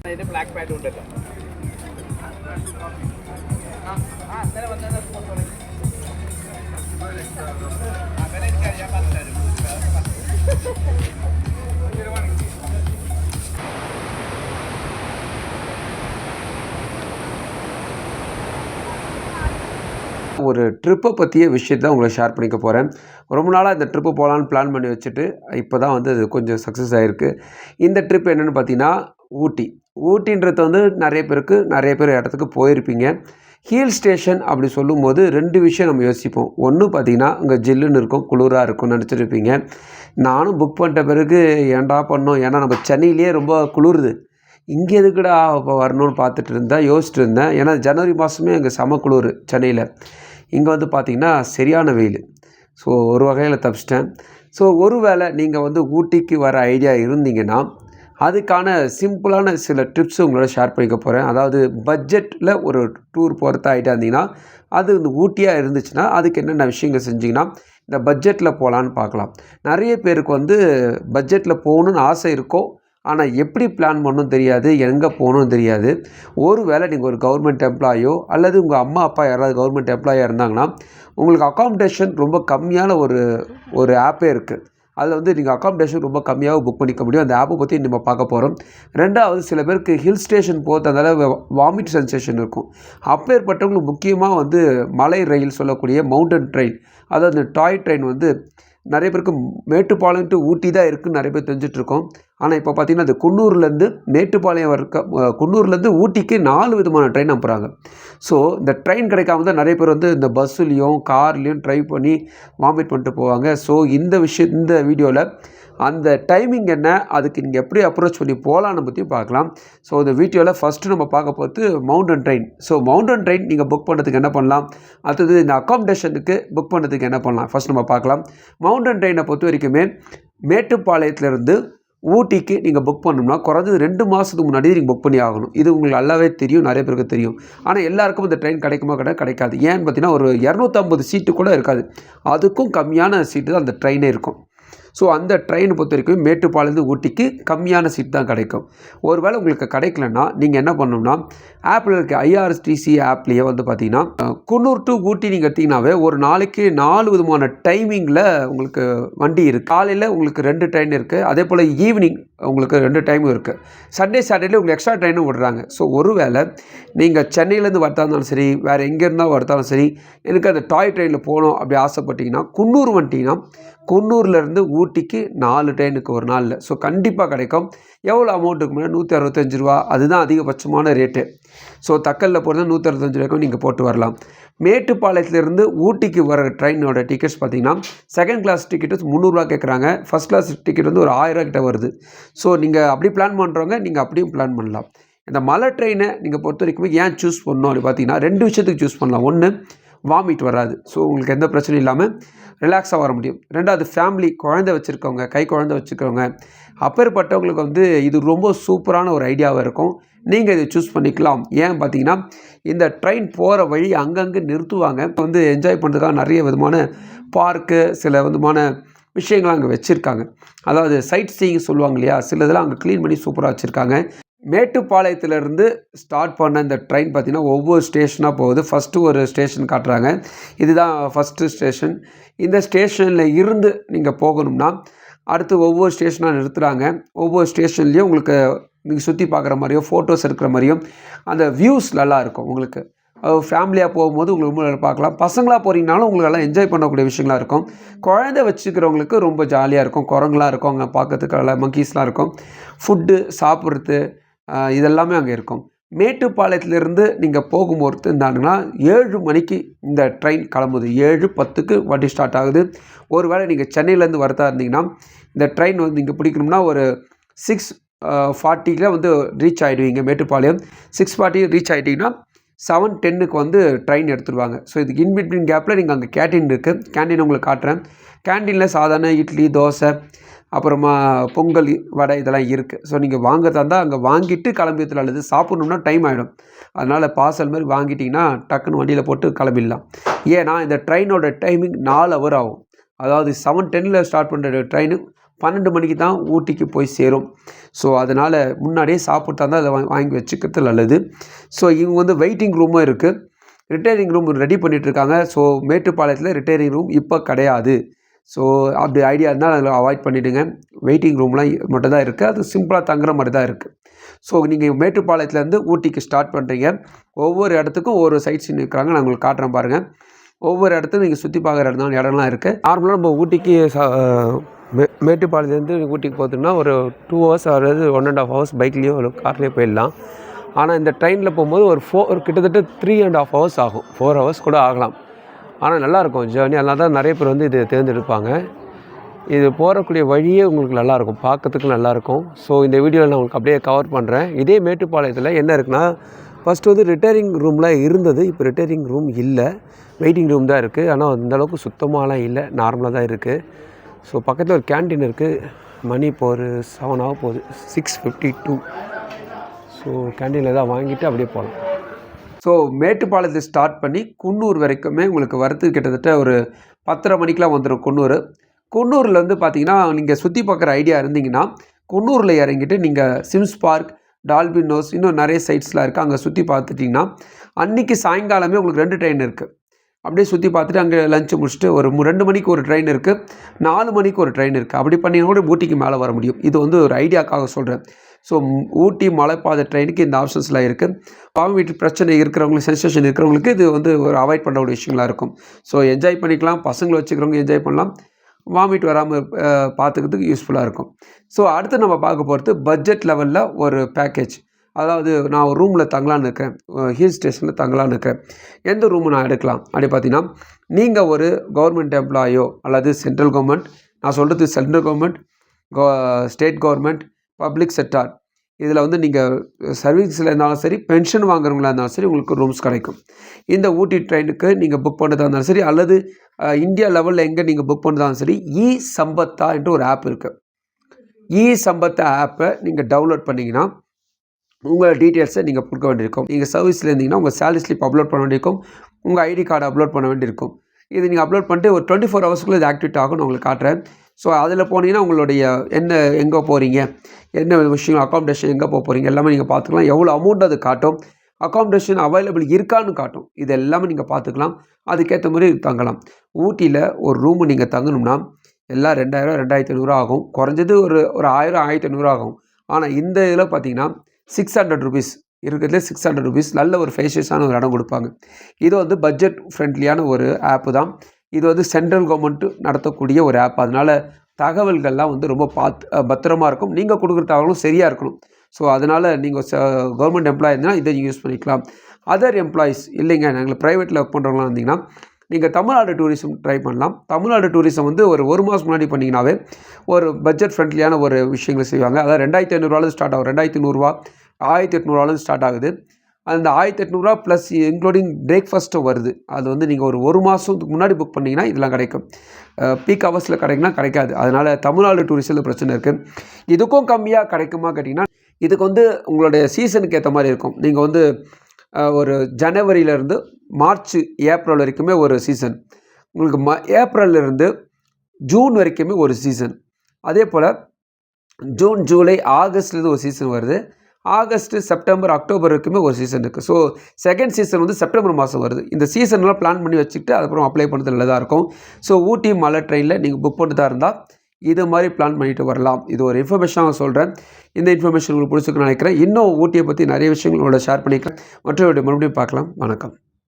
അതിന്റെ black pad ഉണ്ടല്ലോ. അങ്ങനെ വന്നാൽ അങ്ങനെ എനിക്കറിയാൻ പറഞ്ഞുതരും. ஒரு ட்ரிப்பை பற்றிய விஷயத்தை உங்களை ஷேர் பண்ணிக்க போகிறேன். ரொம்ப நாளாக இந்த ட்ரிப்பு போகலான்னு பிளான் பண்ணி வச்சுட்டு இப்போ தான் வந்து அது கொஞ்சம் சக்ஸஸ் ஆகிருக்கு. இந்த ட்ரிப் என்னென்னு பார்த்தீங்கன்னா ஊட்டி. ஊட்டின்றது வந்து நிறைய பேர் இடத்துக்கு போயிருப்பீங்க. ஹில் ஸ்டேஷன் அப்படி சொல்லும்போது 2 விஷயம் நம்ம யோசிப்போம். ஒன்று பார்த்திங்கன்னா அங்கே ஜில்லுன்னு இருக்கும், குளிராக இருக்கும்னு நினச்சிருப்பீங்க. நானும் புக் பண்ணிட்ட பிறகு ஏன்டா பண்ணோம், ஏன்னா நம்ம சென்னையிலேயே ரொம்ப குளிருது, இங்கே எதுக்குடா இப்போ வரணும்னு யோசிச்சுட்டு இருந்தேன். ஏன்னா ஜனவரி மாதமே அங்கே செம குளிர் சென்னையில். இங்கே வந்து பார்த்திங்கன்னா சரியான வெயில். ஸோ ஒரு வகையில் தப்பிச்சிட்டேன். ஸோ ஒரு வேளை நீங்கள் வந்து ஊட்டிக்கு வர ஐடியா இருந்தீங்கன்னா அதுக்கான சிம்பிளான சில டிப்ஸ் உங்களோட ஷேர் பண்ணிக்க போகிறேன். அதாவது பட்ஜெட்டில் ஒரு டூர் போகிறத ஐடியா இருந்தீங்கன்னா, அது இந்த ஊட்டியாக இருந்துச்சுன்னா அதுக்கு என்னென்ன விஷயங்கள் செஞ்சிங்கன்னா இந்த பட்ஜெட்டில் போகலான்னு பார்க்கலாம். நிறைய பேருக்கு வந்து பட்ஜெட்டில் போகணுன்னு ஆசை இருக்கும், ஆனால் எப்படி பிளான் பண்ணணும் தெரியாது, எங்கே போகணுன்னு தெரியாது. ஒரு வேளை நீங்கள் ஒரு கவர்மெண்ட் எம்ப்ளாயோ அல்லது உங்கள் அம்மா அப்பா யாராவது கவர்மெண்ட் எம்ப்ளாயாக இருந்தாங்கன்னா உங்களுக்கு அக்காமடேஷன் ரொம்ப கம்மியான ஒரு ஆப்பே இருக்குது. அதில் வந்து நீங்கள் அக்காமடேஷன் ரொம்ப கம்மியாக புக் பண்ணிக்க முடியும். அந்த ஆப்பை பற்றி நம்ம பார்க்க போகிறோம். 2வது, சில பேருக்கு ஹில் ஸ்டேஷன் போகிறதால வாமிட் சென்சேஷன் இருக்கும். அப்பேற்பட்டவங்களுக்கு முக்கியமாக வந்து மலை ரயில் சொல்லக்கூடிய மவுண்டன் ட்ரெயின், அதாவது இந்த டாய் ட்ரெயின் வந்து நிறைய பேருக்கு மேட்டுப்பாளையம் டு ஊட்டி தான் இருக்குதுன்னு நிறைய பேர் தெரிஞ்சிட்ருக்கோம். ஆனால் இப்போ பார்த்திங்கன்னா அது குன்னூர்லேருந்து மேட்டுப்பாளையம் குன்னூர்லேருந்து ஊட்டிக்கு 4 விதமான ட்ரெயின் அனுப்புகிறாங்க. ஸோ இந்த ட்ரெயின் கிடைக்காம தான் நிறைய பேர் வந்து இந்த பஸ்ஸுலேயும் கார்லேயும் ட்ரைவ் பண்ணி வாமிட் பண்ணிட்டு போவாங்க. ஸோ இந்த வீடியோவில் அந்த டைமிங் என்ன, அதுக்கு நீங்கள் எப்படி அப்ரோச் பண்ணி போகலான்னு பற்றி பார்க்கலாம். ஸோ இந்த வீடியோவில் ஃபஸ்ட்டு நம்ம பார்க்க போகிறது mountain train. So mountain train நீங்கள் புக் பண்ணுறதுக்கு என்ன பண்ணலாம், அடுத்தது இந்த அக்காமடேஷனுக்கு புக் பண்ணுறதுக்கு என்ன பண்ணலாம், ஃபஸ்ட் நம்ம பார்க்கலாம். மவுண்டன் ட்ரெயினை பொறுத்த வரைக்குமே மேட்டுப்பாளையத்துலேருந்து ஊட்டிக்கு நீங்கள் புக் பண்ணணும்னா குறைஞ்சது 2 மாதத்துக்கு முன்னாடி நீங்கள் புக் பண்ணி ஆகணும். இது உங்களுக்கு நல்லாவே தெரியும், நிறைய பேருக்கு தெரியும். ஆனால் எல்லாருக்கும் இந்த ட்ரெயின் கிடைக்குமா கிடைக்காது. ஏன்னு பார்த்தீங்கன்னா ஒரு 250 சீட்டு கூட இருக்காது, அதுக்கும் கம்மியான சீட்டு தான் அந்த ட்ரெயினே இருக்கும். ஸோ அந்த ட்ரெயினை பொறுத்த வரைக்கும் மேட்டுப்பாளையத்துலேருந்து ஊட்டிக்கு கம்மியான சீட் தான் கிடைக்கும். ஒருவேளை உங்களுக்கு கிடைக்கலன்னா நீங்கள் என்ன பண்ணணும்னா ஆப்பில் இருக்க IRCTC ஆப்லேயே வந்து பார்த்தீங்கன்னா குன்னூர் டு ஊட்டி நீங்கள் எடுத்திங்கனாவே ஒரு நாளைக்கு 4 விதமான டைமிங்கில் உங்களுக்கு வண்டி இருக்குது. காலையில் உங்களுக்கு 2 ட்ரெயின் இருக்குது, அதே போல் ஈவினிங் உங்களுக்கு 2 டைமும் இருக்குது. சண்டே சாட்டர்டே உங்களுக்கு எக்ஸ்ட்ரா ட்ரெயினும் விடுறாங்க. ஸோ ஒருவேளை நீங்கள் சென்னையிலேருந்து வரதா இருந்தாலும் சரி, வேறு எங்கே இருந்தாலும் வரதாலும் சரி, எனக்கு அந்த டாய் ட்ரெயினில் போகணும் அப்படி ஆசைப்பட்டிங்கன்னா குன்னூர் வந்துட்டிங்கன்னா குன்னூர்லேருந்து ஊட்டிக்கு 4 ட்ரெயினுக்கு ஒரு நாளில். ஸோ கண்டிப்பாக கிடைக்கும். எவ்வளோ அமௌண்ட்டுக்கு முன்னாடி 165 ரூபா, அதுதான் அதிகபட்சமான ரேட்டு. ஸோ தக்கலில் போகிறது 165 ரூபாய்க்கும் நீங்கள் போட்டு வரலாம். மேட்டுப்பாளையத்துலேருந்து ஊட்டிக்கு வர ட்ரெயினோட டிக்கெட்ஸ் பார்த்திங்கன்னா செகண்ட் கிளாஸ் டிக்கெட்டு 300 ரூபா கேட்குறாங்க, ஃபஸ்ட் கிளாஸ் டிக்கெட் வந்து ஒரு 1000 ரூபா கிட்ட வருது. ஸோ நீங்கள் அப்படி பிளான் பண்ணுறவங்க நீங்கள் அப்படியும் பிளான் பண்ணலாம். இந்த மலை ட்ரெயினை நீங்கள் பொறுத்த வரைக்கும் ஏன் சூஸ் பண்ணணும் அப்படி பார்த்தீங்கன்னா 2 விஷயத்துக்கு சூஸ் பண்ணலாம். ஒன்று, வாமிட் வராது, ஸோ உங்களுக்கு எந்த பிரச்சனையும் இல்லாமல் ரிலாக்ஸாக வர முடியும். 2வது, ஃபேமிலி குழந்தை வச்சுருக்கவங்க, குழந்தை வச்சுருக்கவங்க, அப்பேற்பட்டவங்களுக்கு வந்து இது ரொம்ப சூப்பரான ஒரு ஐடியாவாக இருக்கும். நீங்கள் இதை சூஸ் பண்ணிக்கலாம். ஏன் பார்த்தீங்கன்னா இந்த ட்ரெயின் போகிற வழி அங்கங்கே நிறுத்துவாங்க. வந்து என்ஜாய் பண்ணுறதுக்காக நிறைய விதமான பார்க்கு, சில விதமான விஷயங்கள்லாம் அங்கே வச்சுருக்காங்க. அதாவது சைட் சீயிங் சொல்லுவாங்க இல்லையா, சில இதெல்லாம் அங்கே க்ளீன் பண்ணி சூப்பராக வச்சுருக்காங்க. மேட்டுப்பாளையத்திலேருந்து ஸ்டார்ட் பண்ண இந்த ட்ரெயின் பார்த்திங்கன்னா ஒவ்வொரு ஸ்டேஷனாக போகுது. ஃபஸ்ட்டு ஒரு ஸ்டேஷன் காட்டுறாங்க, இதுதான் ஃபஸ்ட்டு ஸ்டேஷன். இந்த ஸ்டேஷனில் இருந்து நீங்கள் போகணும்னா அடுத்து ஒவ்வொரு ஸ்டேஷனாக நிறுத்துகிறாங்க. ஒவ்வொரு ஸ்டேஷன்லேயும் உங்களுக்கு நீங்கள் சுற்றி பார்க்குற மாதிரியும் ஃபோட்டோஸ் இருக்கிற மாதிரியும் அந்த வியூஸ் நல்லாயிருக்கும். உங்களுக்கு ஃபேமிலியாக போகும்போது உங்களுக்கு ரொம்ப பார்க்கலாம். பசங்களாக போகிறீங்கனாலும் உங்களுக்கு எல்லாம் என்ஜாய் பண்ணக்கூடிய விஷயங்களாக இருக்கும். குழந்தை வச்சுக்கிறவங்களுக்கு ரொம்ப ஜாலியாக இருக்கும். குரங்குலாம் இருக்கும் அங்கே பார்க்கறதுக்கு, நல்லா மங்கீஸ்லாம் இருக்கும். ஃபுட்டு சாப்பிட்றது இதெல்லாமே அங்கே இருக்கும். மேட்டுப்பாளையத்துலேருந்து நீங்கள் போகும்போது இருந்தாங்கன்னா 7 மணிக்கு இந்த ட்ரெயின் கிளம்புது. 7:10க்கு வண்டி ஸ்டார்ட் ஆகுது. ஒரு வேளை நீங்கள் சென்னையிலேருந்து வரதா இருந்தீங்கன்னா இந்த ட்ரெயின் வந்து நீங்கள் பிடிக்கணும்னா ஒரு 6:40 வந்து ரீச் ஆகிடுவீங்க மேட்டுப்பாளையம். 6:40 ரீச் ஆகிட்டிங்கன்னா 7:10க்கு வந்து ட்ரெயின் எடுத்துடுவாங்க. ஸோ இதுக்கு இன்பிட்வீன் கேப்பில் நீங்கள் அங்கே கேண்டீன் இருக்குது, கேண்டீன் உங்களுக்கு காட்டுறேன். கேண்டீனில் சாதாரண இட்லி, தோசை, அப்புறமா பொங்கல், வடை இதெல்லாம் இருக்குது. ஸோ நீங்கள் வாங்குறதா இருந்தால் அங்கே வாங்கிட்டு கிளம்பிடலாம், அல்லது சாப்பிட்ணுன்னா டைம் ஆகிடும். அதனால் பார்சல் மாதிரி வாங்கிட்டிங்கன்னா டக்குன்னு வண்டியில் போட்டு கிளம்பிடலாம். ஏன்னா இந்த ட்ரெயினோட டைமிங் 4 ஹவர் ஆகும். அதாவது 7:10 ஸ்டார்ட் பண்ணுற ட்ரெயின் 12 மணிக்கு தான் ஊட்டிக்கு போய் சேரும். ஸோ அதனால் முன்னாடியே சாப்பிட்டா தான் அதை வாங்கி வச்சுக்கிறது நல்லது. ஸோ இவங்க வந்து வெயிட்டிங் ரூமும் இருக்குது, ரிட்டையரிங் ரூம் ரெடி பண்ணிகிட்ருக்காங்க. ஸோ மேட்டுப்பாளையத்தில் ரிட்டையரிங் ரூம் இப்போ கிடையாது. ஸோ அப்படி ஐடியா இருந்தால் அதில் அவாய்ட் பண்ணிவிடுங்க. வெயிட்டிங் ரூம்லாம் மட்டும் தான் இருக்குது, அது சிம்பிளாக தங்குற மாதிரி தான் இருக்குது. ஸோ நீங்கள் மேட்டுப்பாளையத்துலேருந்து ஊட்டிக்கு ஸ்டார்ட் பண்ணுறீங்க. ஒவ்வொரு இடத்துக்கும் ஒவ்வொரு சைட் சீன் இருக்கிறாங்க, நான் உங்களுக்கு காட்டுறேன் பாருங்கள். ஒவ்வொரு இடத்துக்கும் நீங்கள் சுற்றி பார்க்குற இடம்லாம் இருக்குது. நார்மலாக நம்ம ஊட்டிக்கு மேட்டுப்பாளையத்துலேருந்து ஊட்டிக்கு போகிறதுனா ஒரு 2 ஹவர்ஸ் அதாவது 1.5 ஹவர்ஸ் பைக்லேயோ ஒரு கார்லேயோ போயிடலாம். ஆனால் இந்த ட்ரெயினில் போகும்போது ஒரு கிட்டத்தட்ட 3.5 ஹவர்ஸ் ஆகும், 4 ஹவர்ஸ் கூட ஆகலாம். ஆனால் நல்லாயிருக்கும் ஜேர்னி, அதனால தான் நிறைய பேர் வந்து இது தேர்ந்தெடுப்பாங்க. இது போகக்கூடிய வழியே உங்களுக்கு நல்லாயிருக்கும், பார்க்கறதுக்கு நல்லாயிருக்கும். ஸோ இந்த வீடியோவில் நான் உங்களுக்கு அப்படியே கவர் பண்ணுறேன். இதே மேட்டுப்பாளையத்தில் என்ன இருக்குன்னா, ஃபஸ்ட்டு வந்து ரிட்டையரிங் ரூம்லாம் இருந்தது, இப்போ ரிட்டையரிங் ரூம் இல்லை, வெயிட்டிங் ரூம் தான் இருக்குது. ஆனால் அந்தளவுக்கு சுத்தமாகலாம் இல்லை, நார்மலாக தான் இருக்குது. ஸோ பக்கத்தில் ஒரு கேன்டீன் இருக்குது. மணி இப்போ ஒரு 7 ஆக போகுது, 6:52. ஸோ கேன்டீனில் தான் வாங்கிட்டு அப்படியே போகலாம். ஸோ மேட்டுப்பாளையத்தை ஸ்டார்ட் பண்ணி குன்னூர் வரைக்குமே உங்களுக்கு வரத்துக்கு கிட்டத்தட்ட ஒரு 10:30 மணிக்கெலாம் வந்துடும் குன்னூர். குன்னூரில் வந்து பார்த்திங்கன்னா, நீங்கள் சுற்றி பார்க்குற ஐடியா இருந்தீங்கன்னா குன்னூரில் இறங்கிட்டு நீங்கள் சிம்ஸ் பார்க், டால்பின் ஹவுஸ், இன்னும் நிறைய சைட்ஸ்லாம் இருக்குது, அங்கே சுற்றி பார்த்துட்டிங்கன்னா அன்றைக்கி சாயங்காலமே உங்களுக்கு 2 ட்ரெயின் இருக்குது. அப்படியே சுற்றி பார்த்துட்டு அங்கே லஞ்சு முடிச்சுட்டு ஒரு 2 மணிக்கு ஒரு ட்ரெயின் இருக்குது, 4 மணிக்கு ஒரு ட்ரெயின் இருக்குது. அப்படி பண்ணிங்கன்னா கூட ஊட்டிக்கு மேலே வர முடியும். இது வந்து ஒரு ஐடியாக்காக சொல்கிறேன். ஸோ ஊட்டி மலைப்பாதை ட்ரெயினுக்கு இந்த ஆப்ஷன்ஸ்லாம் இருக்குது. வாமிட் பிரச்சனை இருக்கிறவங்களுக்கு, சென்சேஷன் இருக்கிறவங்களுக்கு இது வந்து ஒரு அவாய்ட் பண்ண ஒரு விஷயங்களாக இருக்கும். ஸோ என்ஜாய் பண்ணிக்கலாம், பசங்களை வச்சுக்கிறவங்க என்ஜாய் பண்ணலாம், வாமிட் வராமல் பார்த்துக்கிறதுக்கு யூஸ்ஃபுல்லாக இருக்கும். ஸோ அடுத்து நம்ம பார்க்க போகிறது பட்ஜெட் லெவலில் ஒரு பேக்கேஜ். அதாவது நான் ஒரு ரூமில் தங்கலான்னு இருக்கேன், ஹில் ஸ்டேஷனில் தங்கலான்னு இருக்கேன், எந்த ரூமு நான் எடுக்கலாம் அப்படி பார்த்தீங்கன்னா, நீங்கள் ஒரு கவர்மெண்ட் எம்ப்ளாயோ அல்லது சென்ட்ரல் கவர்மெண்ட், நான் சொல்கிறது central government, state government, public sector, இதில் வந்து நீங்கள் சர்வீஸில் இருந்தாலும் சரி, பென்ஷன் வாங்குறவங்களா இருந்தாலும் சரி, உங்களுக்கு ரூம்ஸ் கிடைக்கும். இந்த ஊட்டி ட்ரெயினுக்கு நீங்கள் புக் பண்ணுறதா இருந்தாலும் சரி, அல்லது இந்தியா லெவலில் எங்கே நீங்கள் புக் பண்ணுறதாலும் சரி, இ சம்பத்தா என்று ஒரு ஆப் இருக்குது. இ சம்பத்தா ஆப்பை நீங்கள் டவுன்லோட் பண்ணிங்கன்னா உங்கள் டீட்டெயில்ஸை நீங்கள் கொடுக்க வேண்டியிருக்கும். நீங்கள் சர்வீஸில் இருந்தீங்கன்னா உங்கள் சேலரி ஸ்லிப் அப்லோட் பண்ண வேண்டியிருக்கும், உங்கள் ஐடி கார்டு அப்லோட் பண்ண வேண்டியிருக்கும். இது நீங்கள் அப்லோட் பண்ணிட்டு ஒரு 24 ஹவர்ஸ்க்குள்ளே இது ஆக்டிவேட் ஆகும், நான் உங்களுக்கு காட்டுறேன். ஸோ அதில் போனீங்கன்னா உங்களுடைய எங்கே போகிறீங்க, என்ன விஷயம், அக்காமடேஷன் எங்கே போகிறீங்க எல்லாமே நீங்கள் பார்த்துக்கலாம். எவ்வளோ அமௌண்ட் அது காட்டும், அக்காமடேஷன் அவைலபிள் இருக்கான்னு காட்டும். இது எல்லாமே நீங்கள் பார்த்துக்கலாம், அதுக்கேற்ற மாதிரி தங்கலாம். ஊட்டியில் ஒரு ரூமு நீங்கள் தங்கணும்னா எல்லாம் 2000 2500 ஆகும், குறைஞ்சது ஒரு 1000 1500 ஆகும். ஆனால் இந்த இதில் பார்த்தீங்கன்னா 600 ருபீஸ் இருக்கிறதுலே 600 ருபீஸ் நல்ல ஒரு ஃபேஷியஸான ஒரு இடம் கொடுப்பாங்க. இது வந்து பட்ஜெட் ஃப்ரெண்ட்லியான ஒரு ஆப்பு தான். இது வந்து சென்ட்ரல் கவர்மெண்ட்டு நடத்தக்கூடிய ஒரு ஆப், அதனால் தகவல்கள்லாம் வந்து ரொம்ப பத்திரமா இருக்கும். நீங்கள் கொடுக்குற தகவலும் சரியாக இருக்கணும். ஸோ அதனால் நீங்கள் கவர்மெண்ட் எம்ப்ளாயி இருந்தால் இதை யூஸ் பண்ணிக்கலாம். அதர் எம்ப்ளாயீஸ் இல்லைங்க, நாங்கள் ப்ரைவேட்டில் ஒர்க் பண்ணுறவங்களாம் இருந்தீங்கன்னா நீங்கள் தமிழ்நாடு டூரிசம் ட்ரை பண்ணலாம். தமிழ்நாடு டூரிசம் வந்து ஒரு மாதம் முன்னாடி பண்ணிங்கனாவே ஒரு பட்ஜெட் ஃப்ரெண்ட்லியான ஒரு விஷயங்களை செய்வாங்க. அதாவது 2500 ஸ்டார்ட் ஆகும், 2500 1800 ஸ்டார்ட் ஆகுது. அந்த 1800 ப்ளஸ் இன்க்ளூடிங் பிரேக்ஃபாஸ்ட்டும் வருது. அது வந்து நீங்கள் ஒரு மாதத்துக்கு முன்னாடி புக் பண்ணிங்கன்னா இதெல்லாம் கிடைக்கும். பீக் ஹவர்ஸில் கிடைக்குன்னா கிடைக்காது. அதனால் தமிழ்நாடு டூரிசத்தில் பிரச்சனை இருக்குது. இதுக்கும் கம்மியாக கிடைக்குமா கேட்டிங்கன்னா, இதுக்கு வந்து உங்களுடைய சீசனுக்கு ஏற்ற மாதிரி இருக்கும். நீங்கள் வந்து ஒரு ஜனவரியிலேருந்து மார்ச் ஏப்ரல் வரைக்குமே ஒரு சீசன், உங்களுக்கு ஏப்ரல்லிருந்து ஜூன் வரைக்குமே ஒரு சீசன், அதே போல் ஜூன் ஜூலை ஆகஸ்ட்லேருந்து ஒரு சீசன் வருது, ஆகஸ்ட்டு செப்டம்பர் அக்டோபர் வரைக்குமே ஒரு சீசன் இருக்குது. ஸோ செகண்ட் சீசன் வந்து செப்டம்பர் மாதம் வருது. இந்த சீசன்லாம் பிளான் பண்ணி வச்சுக்கிட்டு அதுக்கப்புறம் அப்ளை பண்ணுறது நல்லதாக இருக்கும். ஸோ ஊட்டி மலை ட்ரெயினில் நீங்கள் புக் பண்ணுறதா இருந்தால் இது மாதிரி பிளான் பண்ணிட்டு வரலாம். இது ஒரு இன்ஃபர்மேஷனாக சொல்கிறேன். இந்த இன்ஃபர்மேஷன் உங்களுக்கு பிடிச்சிருக்குன்னு நினைக்கிறேன். இன்னும் ஊட்டியை பற்றி நிறைய விஷயங்களோட ஷேர் பண்ணிக்கிறேன். மற்றவருடைய மறுபடியும் பார்க்கலாம். வணக்கம்.